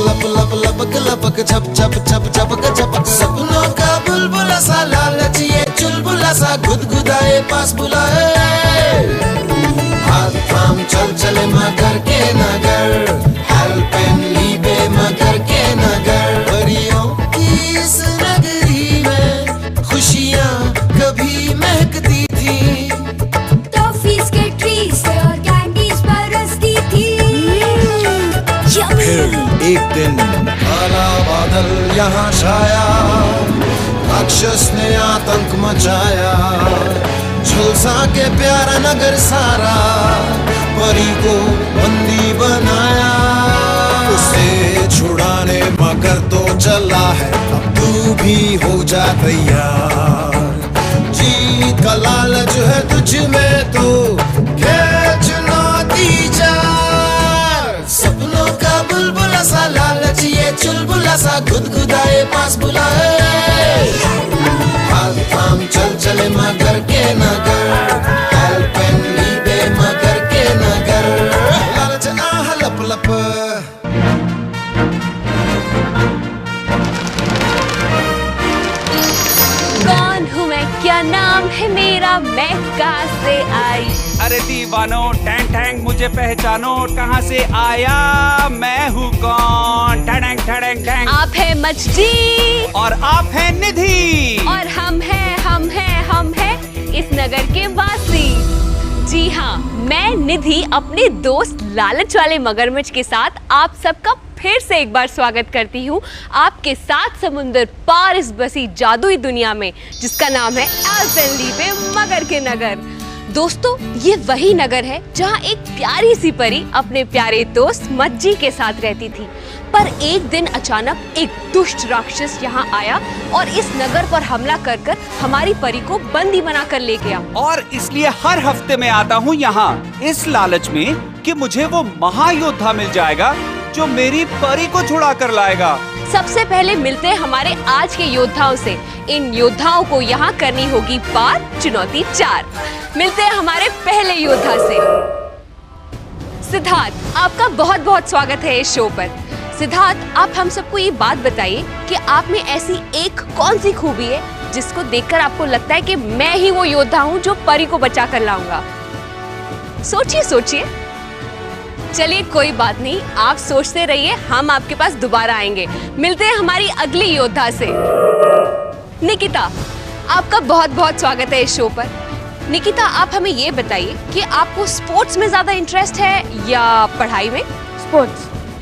लब लब लबक लबक छप छप छप छपक छपक। सपनों का बुलबुला सा लालच ये चुलबुला सा गुदगुदाए पास बुलाए। हाथ थाम चल चले मगर के नगर, एल्पेनलीबे मगर के नगर। परियों की इस नगरी में खुशियाँ कभी महकती थी, टॉफीज के ट्री से और कैंडीज बरसती थी। फिर एक दिन काला बादल यहाँ छाया, राक्षस ने आतंक मचाया। झुलसा के प्यारा नगर सारा परी को बंदी बनाया। उसे छुड़ाने मगर तो चला है, अब तू भी हो जा तैयार। जीत का लालच है तुझ में तो खेल चुनौती चार। सपनों का बुलबुला सा लालच ये चुलबुला सा गुदगुदाए पास बुलाए। हाथ थाम चल चले मगर के नगर, एल्पेनलीबे मगर के नगर। लालच आह लप लप। कौन हूँ मैं, क्या नाम है मेरा, मैं कहाँ से आई। अरे दीवानो टैंग टैंग मुझे पहचानो, कहाँ से आया मैं हूँ कौन। Tang Tang Tang. आप है मछली और आप है निधि और हम हैं इस नगर के वासी। जी हाँ, मैं निधि अपने दोस्त लालच वाले मगरमच्छ के साथ आप सबका फिर से एक बार स्वागत करती हूँ आपके साथ समुंदर पार इस बसी जादुई दुनिया में जिसका नाम है एल्पेनलीबे मगर के नगर। दोस्तों, ये वही नगर है जहाँ एक प्यारी सी परी अपने प्यारे दोस्त मज्जी के साथ रहती थी। पर एक दिन अचानक एक दुष्ट राक्षस यहाँ आया और इस नगर पर हमला कर हमारी परी को बंदी बनाकर ले गया। और इसलिए हर हफ्ते में आता हूँ यहाँ इस लालच में कि मुझे वो महायोद्धा मिल जाएगा जो मेरी परी को छुड़ा कर लाएगा। सबसे पहले मिलते हैं हमारे आज के योद्धाओं से। इन योद्धाओं को यहाँ करनी होगी पार चुनौती 4। मिलते हैं हमारे पहले योद्धा से। सिद्धार्थ, आपका बहुत बहुत स्वागत है इस शो पर। सिद्धार्थ, आप हम सबको ये बात बताइए कि आप में ऐसी एक कौन सी खूबी है जिसको देखकर आपको लगता है कि मैं ही वो योद्धा हूँ जो परी को बचा कर लाऊंगा। सोचिए सोचिए। चलिए कोई बात नहीं, आप सोचते रहिए, हम आपके पास दोबारा आएंगे। मिलते हैं हमारी अगली योद्धा से। निकिता, आपका बहुत बहुत स्वागत है इस शो पर। निकिता, आप हमें ये बताइए कि आपको स्पोर्ट्स में ज्यादा इंटरेस्ट है या पढ़ाई में?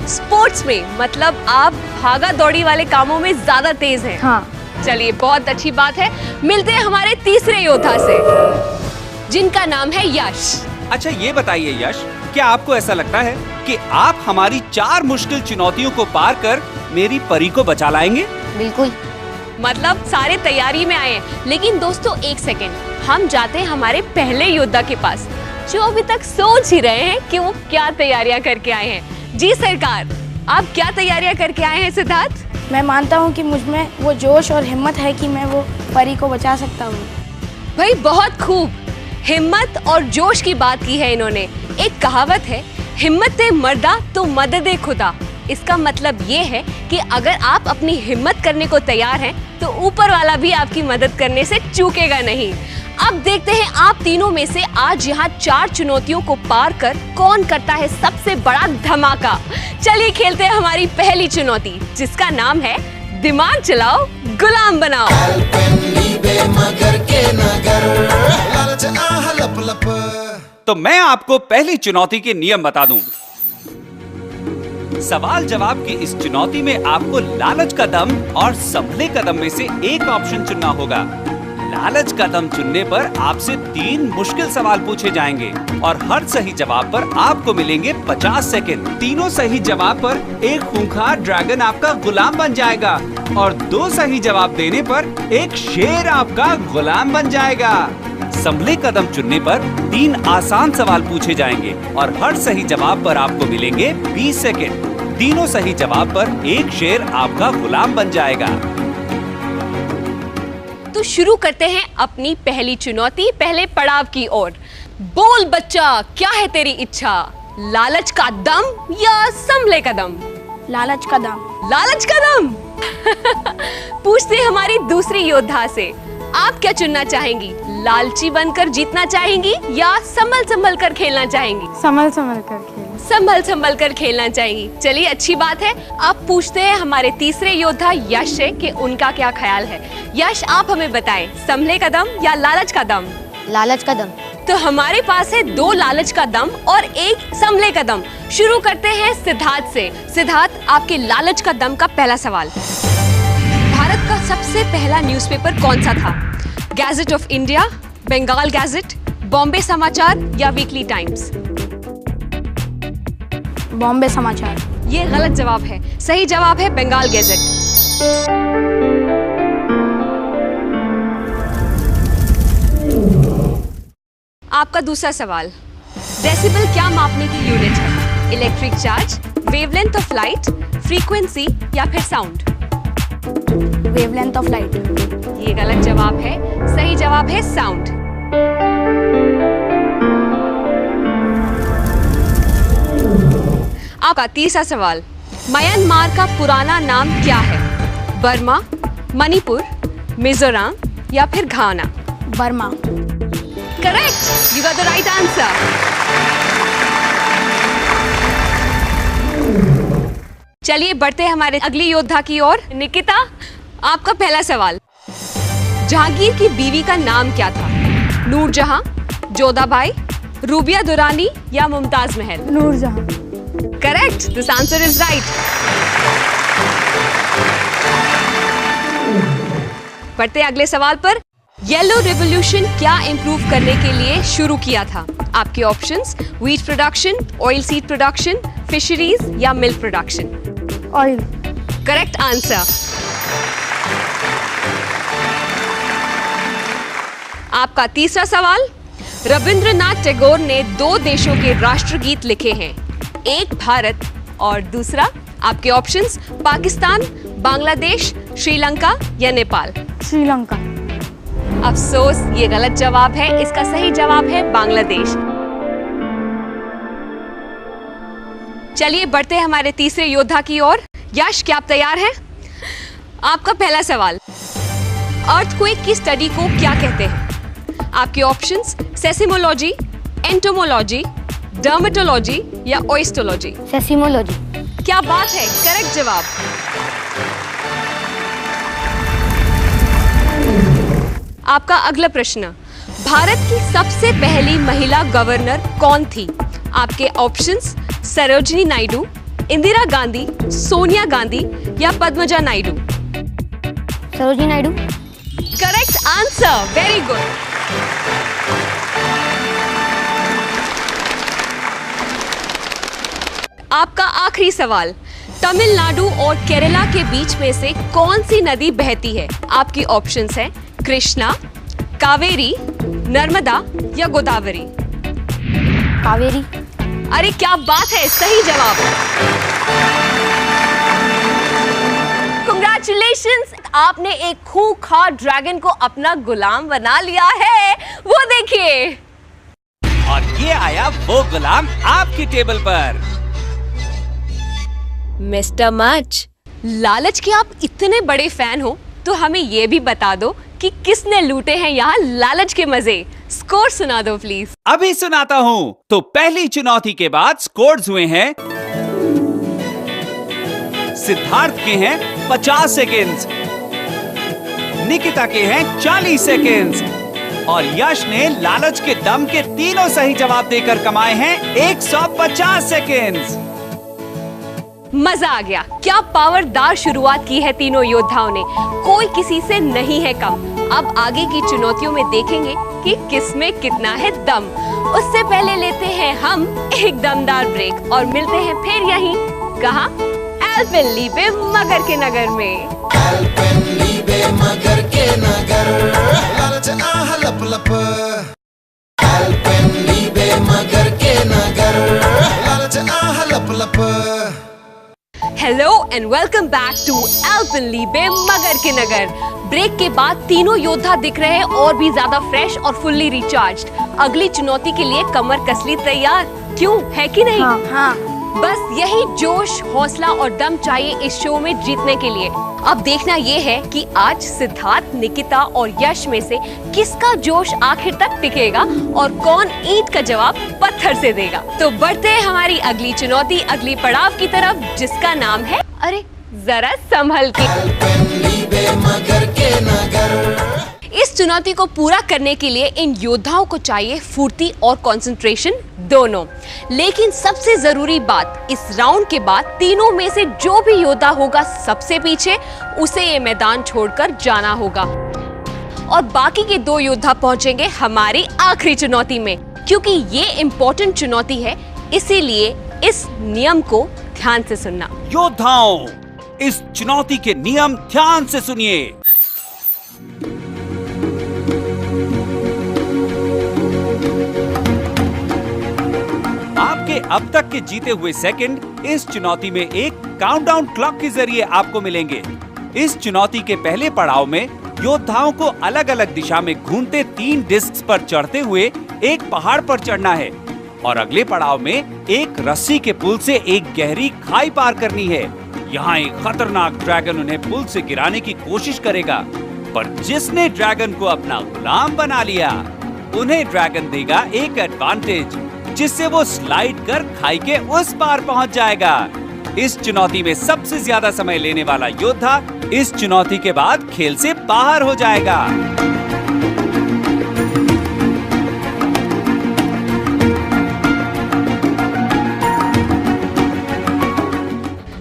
स्पोर्ट्स में मतलब आप भागा दौड़ी वाले कामों में ज्यादा तेज हैं। हाँ। चलिए, बहुत अच्छी बात है। मिलते हैं हमारे तीसरे योद्धा से जिनका नाम है यश। अच्छा ये बताइए यश, क्या आपको ऐसा लगता है कि आप हमारी 4 मुश्किल चुनौतियों को पार कर मेरी परी को बचा लाएंगे? बिल्कुल। मतलब सारे तैयारी में आए हैं। लेकिन दोस्तों एक सेकेंड, हम जाते हैं हमारे पहले योद्धा के पास जो अभी तक सोच ही रहे हैं कि वो क्या तैयारियां करके आए हैं। जी सरकार, आप क्या तैयारियां करके आए हैं सिद्धार्थ? मैं मानता हूँ कि मुझ में वो जोश और हिम्मत है कि मैं वो परी को बचा सकता हूँ। भाई बहुत खूब, हिम्मत और जोश की बात की है इन्होंने। एक कहावत है, हिम्मत मर्दा तो मदद खुदा। इसका मतलब ये है कि अगर आप अपनी हिम्मत करने को तैयार हैं तो ऊपर वाला भी आपकी मदद करने से चूकेगा नहीं। अब देखते हैं आप तीनों में से आज यहाँ 4 चुनौतियों को पार कर कौन करता है सबसे बड़ा धमाका। चलिए खेलते हैं हमारी पहली चुनौती जिसका नाम है दिमाग चलाओ गुलाम बनाओ। एल्पेनलीबे मगर के नगर, लालच आह लप लप। तो मैं आपको पहली चुनौती के नियम बता दूं। सवाल जवाब की इस चुनौती में आपको लालच का दम और संभले कदम में से एक ऑप्शन चुनना होगा। लालच का दम चुनने पर आपसे 3 मुश्किल सवाल पूछे जाएंगे और हर सही जवाब पर आपको मिलेंगे 50 सेकंड। तीनों सही जवाब पर एक खूंखार ड्रैगन आपका गुलाम बन जाएगा और 2 सही जवाब देने पर एक शेर आपका गुलाम बन जाएगा। संभले कदम चुनने पर 3 आसान सवाल पूछे जाएंगे और हर सही जवाब पर आपको मिलेंगे 20 सेकंड। तीनों सही जवाब पर एक शेर आपका गुलाम बन जाएगा। तो शुरू करते हैं अपनी पहली चुनौती, पहले पड़ाव की ओर। बोल बच्चा, क्या है तेरी इच्छा, लालच का दम या संभले कदम? लालच का दम। लालच का दम। पूछते हैं हमारी दूसरी योद्धा से, आप क्या चुनना चाहेंगी? लालची बनकर जीतना चाहेंगी या संभल संभल कर खेलना चाहेंगी? संभल संभल कर खेल। संभल संभल कर खेलना चाहेंगी। चलिए, अच्छी बात है। अब पूछते हैं हमारे तीसरे योद्धा यश से कि उनका क्या ख्याल है। यश, आप हमें बताएं, संभले का दम या लालच का दम? लालच का दम। तो हमारे पास है 2 लालच का दम और 1 संभले का दम। शुरू करते हैं सिद्धार्थ से। सिद्धार्थ, आपके लालच का दम का पहला सवाल। भारत का सबसे पहला न्यूज़पेपर कौन सा था? Gazette of India, Bengal gazette, Bombay Samachar या वीकली टाइम्स? बॉम्बे समाचार। ये गलत जवाब है। सही जवाब है बंगाल गैजेट। आपका दूसरा सवाल, डेसिबल क्या मापने की यूनिट है? Electric charge, wavelength of light, frequency या फिर साउंड? Wavelength of light. ये गलत जवाब है। सही जवाब है साउंड। आपका तीसरा सवाल, म्यांमार का पुराना नाम क्या है? बर्मा, मणिपुर, मिजोरम या फिर Ghana? Burma. Correct, you got the right answer. चलिए, बढ़ते हैं हमारे अगली योद्धा की ओर। निकिता, आपका पहला सवाल, जहांगीर की बीवी का नाम क्या था? नूरजहां, जोधाबाई, रूबिया दुरानी या Mumtaz Mahal? Nur Jahan. Correct, this answer is right. बढ़ते अगले सवाल पर। येलो रिवॉल्यूशन क्या इंप्रूव करने के लिए शुरू किया था? आपके options, wheat production, oil seed production, fisheries या milk production? Oil. Correct answer. आपका तीसरा सवाल, रविंद्रनाथ टैगोर ने 2 देशों के राष्ट्रगीत लिखे हैं, एक भारत और दूसरा, आपके ऑप्शंस, पाकिस्तान, बांग्लादेश, श्रीलंका या नेपाल? श्रीलंका। अफसोस, ये गलत जवाब है। इसका सही जवाब है बांग्लादेश। चलिए, बढ़ते हैं हमारे तीसरे योद्धा की ओर। यश, क्या आप तैयार हैं? आपका पहला सवाल, अर्थक्वेक की स्टडी को क्या कहते हैं? आपके ऑप्शंस, सेसिमोलॉजी, एंटोमोलॉजी, डर्मेटोलॉजी या ओइस्टोलॉजी? सेसिमोलॉजी। क्या बात है, करेक्ट जवाब। आपका अगला प्रश्न, भारत की सबसे पहली महिला गवर्नर कौन थी? आपके ऑप्शंस, सरोजिनी नायडू, इंदिरा गांधी, सोनिया गांधी या Padmaja Naidu? Sarojini Naidu. Correct answer, very good. आपका आखिरी सवाल, तमिलनाडु और केरला के बीच में से कौन सी नदी बहती है? आपकी ऑप्शंस हैं, कृष्णा, कावेरी, नर्मदा या गोदावरी? कावेरी। अरे क्या बात है, सही जवाब। कांग्रेचुलेशंस, आपने एक खूंखार ड्रैगन को अपना गुलाम बना लिया है। वो देखिए, और ये आया वो गुलाम आपकी टेबल पर। मिस्टर मच, लालच के आप इतने बड़े फैन हो तो हमें ये भी बता दो कि किसने लूटे हैं यहाँ लालच के मजे। स्कोर सुना दो प्लीज। अभी सुनाता हूँ। तो पहली चुनौती के बाद स्कोर्स हुए हैं, सिद्धार्थ के हैं 50 सेकेंड्स, निकिता के हैं 40 सेकेंड्स और यश ने लालच के दम के तीनों सही जवाब देकर कमाए हैं 150 सेकेंड्स। मजा आ गया। क्या पावरदार शुरुआत की है तीनों योद्धाओं ने, कोई किसी से नहीं है कम। अब आगे की चुनौतियों में देखेंगे कि किसमें कितना है दम। उससे पहले लेते हैं हम एक दमदार ब्रेक और मिलते हैं फिर यहीं, कहाँ? एल्पेनलीबे मगर के नगर में। एल्पेनलीबे मगर के नगर, लालच आह लप लप। एल्पेनलीबे मगर के नगर, लालच आह लप लप। Hello and welcome back to Alpenliebe मगर के नगर। ब्रेक के बाद तीनों योद्धा दिख रहे हैं और भी ज्यादा फ्रेश और फुल्ली रिचार्ज्ड। अगली चुनौती के लिए कमर कसली तैयार, क्यों है कि नहीं? हाँ। बस यही जोश, हौसला और दम चाहिए इस शो में जीतने के लिए। अब देखना ये है कि आज सिद्धार्थ, निकिता और यश में से किसका जोश आखिर तक टिकेगा और कौन ईंट का जवाब पत्थर से देगा। तो बढ़ते हैं हमारी अगली चुनौती, अगली पड़ाव की तरफ, जिसका नाम है अरे जरा संभल के। इस चुनौती को पूरा करने के लिए इन योद्धाओं को चाहिए फुर्ती और कंसंट्रेशन दोनों। लेकिन सबसे जरूरी बात, इस राउंड के बाद तीनों में से जो भी योद्धा होगा सबसे पीछे, उसे ये मैदान छोड़कर जाना होगा और बाकी के 2 योद्धा पहुंचेंगे हमारी आखिरी चुनौती में। क्योंकि ये इम्पोर्टेंट चुनौती है, इसीलिए इस नियम को ध्यान से सुनना। योद्धाओं, इस चुनौती के नियम ध्यान से सुनिए। आपके अब तक के जीते हुए सेकंड इस चुनौती में एक काउंटडाउन क्लॉक के जरिए आपको मिलेंगे। इस चुनौती के पहले पड़ाव में योद्धाओं को अलग अलग दिशा में घूमते 3 डिस्क पर चढ़ते हुए एक पहाड़ पर चढ़ना है और अगले पड़ाव में एक रस्सी के पुल से एक गहरी खाई पार करनी है। यहाँ एक खतरनाक ड्रैगन उन्हें पुल से गिराने की कोशिश करेगा, पर जिसने ड्रैगन को अपना गुलाम बना लिया, उन्हें ड्रैगन देगा एक एडवांटेज, जिससे वो स्लाइड कर खाई के उस पार पहुंच जाएगा। इस चुनौती में सबसे ज्यादा समय लेने वाला योद्धा इस चुनौती के बाद खेल से बाहर हो जाएगा।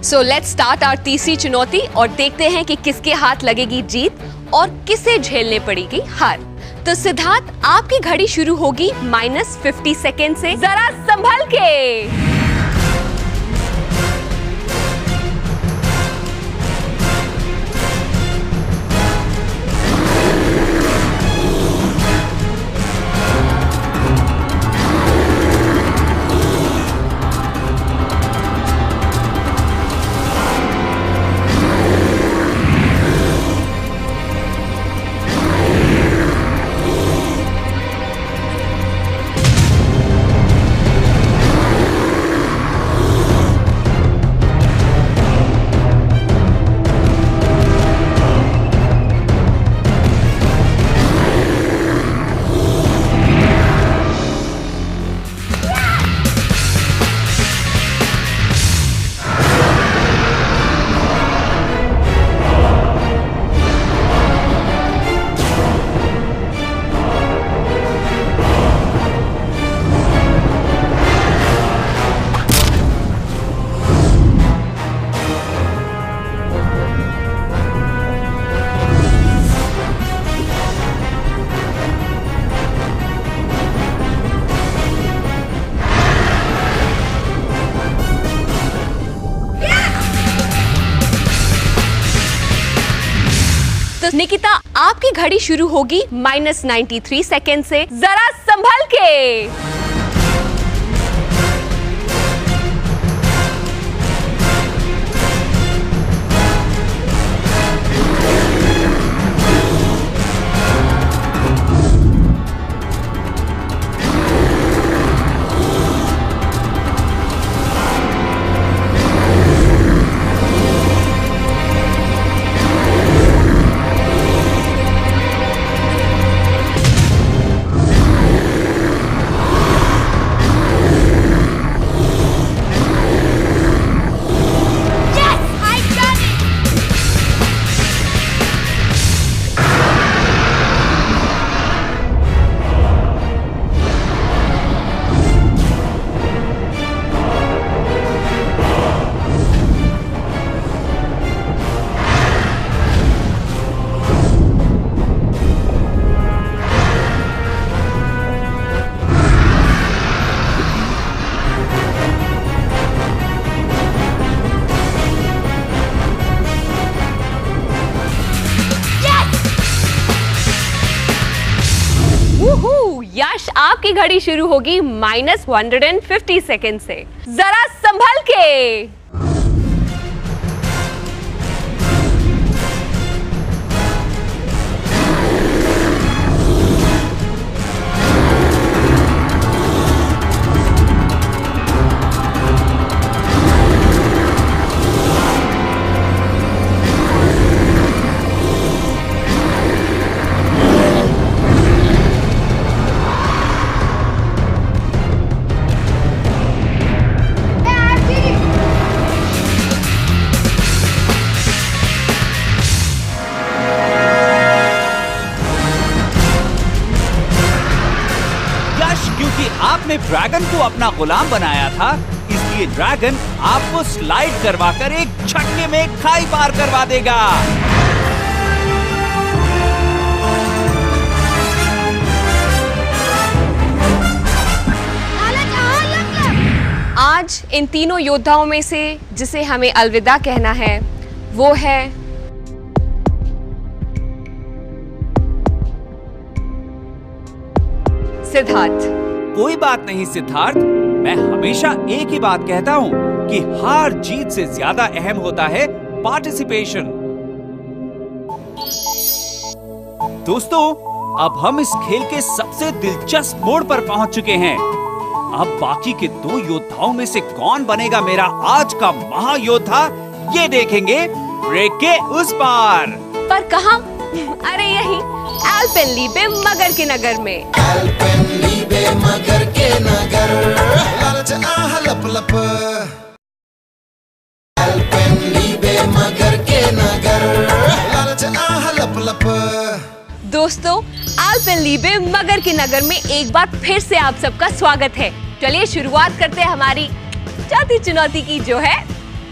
सो लेट्स स्टार्ट आवर तीसरी चुनौती और देखते हैं कि किसके हाथ लगेगी जीत और किसे झेलने पड़ेगी हार। तो सिद्धार्थ, आपकी घड़ी शुरू होगी -50 सेकेंड से। जरा संभल के। निकिता, आपकी घड़ी शुरू होगी -93 सेकेंड से। जरा संभल के। यश, आपकी घड़ी शुरू होगी -150 सेकेंड से। जरा संभल के। ड्रैगन को अपना गुलाम बनाया था, इसलिए ड्रैगन आपको स्लाइड करवाकर एक झटके में खाई पार करवा देगा। आज इन तीनों योद्धाओं में से जिसे हमें अलविदा कहना है वो है सिद्धार्थ। कोई बात नहीं सिद्धार्थ, मैं हमेशा एक ही बात कहता हूँ कि हार जीत से ज्यादा अहम होता है पार्टिसिपेशन। दोस्तों, अब हम इस खेल के सबसे दिलचस्प मोड़ पर पहुंच चुके हैं। अब बाकी के दो योद्धाओं में से कौन बनेगा मेरा आज का महायोद्धा, ये देखेंगे ब्रेक के उस पार। पर कहाँ? अरे यही एल्पेनलीबे मगर के नगर में। एल्पेनलीबे मगर के नगर, लालच आह लप लप। एल्पेनलीबे मगर के नगर, लालच आह लप लप। दोस्तों, एल्पेनलीबे मगर के नगर में एक बार फिर से आप सबका स्वागत है। चलिए शुरुआत करते हैं हमारी चौथी चुनौती की, जो है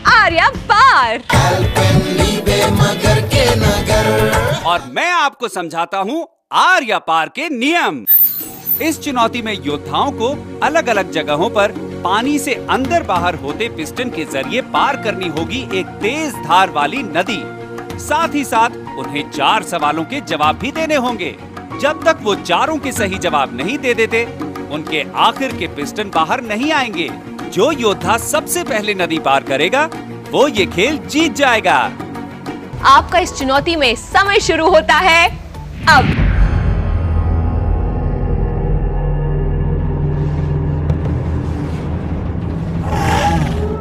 आर्या पार। एल्पेनलीबे मगर के नगर। और मैं आपको समझाता हूँ आर्या पार के नियम। इस चुनौती में योद्धाओं को अलग अलग जगहों पर पानी से अंदर बाहर होते पिस्टन के जरिए पार करनी होगी एक तेज धार वाली नदी। साथ ही साथ उन्हें 4 सवालों के जवाब भी देने होंगे। जब तक वो चारों के सही जवाब नहीं दे देते, उनके आखिर के पिस्टन बाहर नहीं आएंगे। जो योद्धा सबसे पहले नदी पार करेगा वो ये खेल जीत जाएगा। आपका इस चुनौती में समय शुरू होता है अब।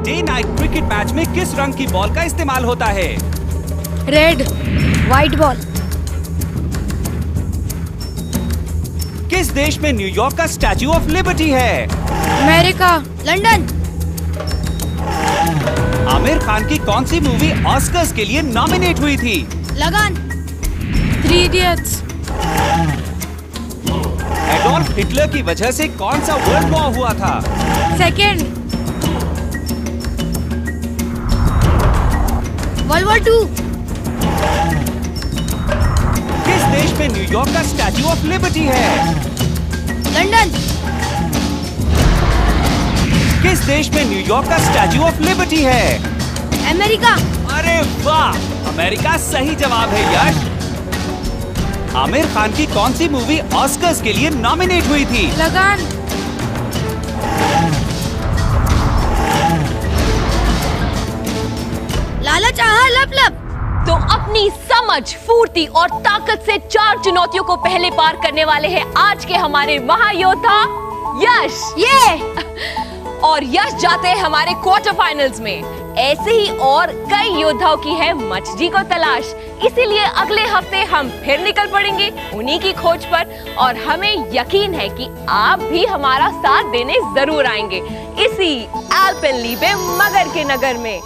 डे नाइट क्रिकेट मैच में किस रंग की बॉल का इस्तेमाल होता है? रेड। White ball. किस देश में न्यूयॉर्क का स्टैच्यू ऑफ लिबर्टी है? अमेरिका। लंदन। आमिर खान की कौन सी मूवी ऑस्कर्स के लिए नॉमिनेट हुई थी? लगान। 3 इडियट्स। एडोल्फ हिटलर की वजह से कौन सा वर्ल्ड वॉर हुआ था? सेकेंड। World war 2। किस देश में न्यूयॉर्क का स्टैच्यू ऑफ लिबर्टी है? लंदन। किस देश में न्यूयॉर्क का स्टैच्यू ऑफ लिबर्टी है? अमेरिका। अरे वाह, अमेरिका सही जवाब है यश। आमिर खान की कौन सी मूवी ऑस्कर्स के लिए नॉमिनेट हुई थी? लगान। लालच आहा लप लप। तो अपनी समझ, फुर्ती और ताकत से 4 चुनौतियों को पहले पार करने वाले हैं आज के हमारे महायोद्धा यश। और यश जाते हैं हमारे क्वार्टर फाइनल्स में। ऐसे ही और कई योद्धाओं की है मछली को तलाश, इसीलिए अगले हफ्ते हम फिर निकल पड़ेंगे उन्हीं की खोज पर। और हमें यकीन है कि आप भी हमारा साथ देने जरूर आएंगे इसी एल्पेनलीबे मगर के नगर में।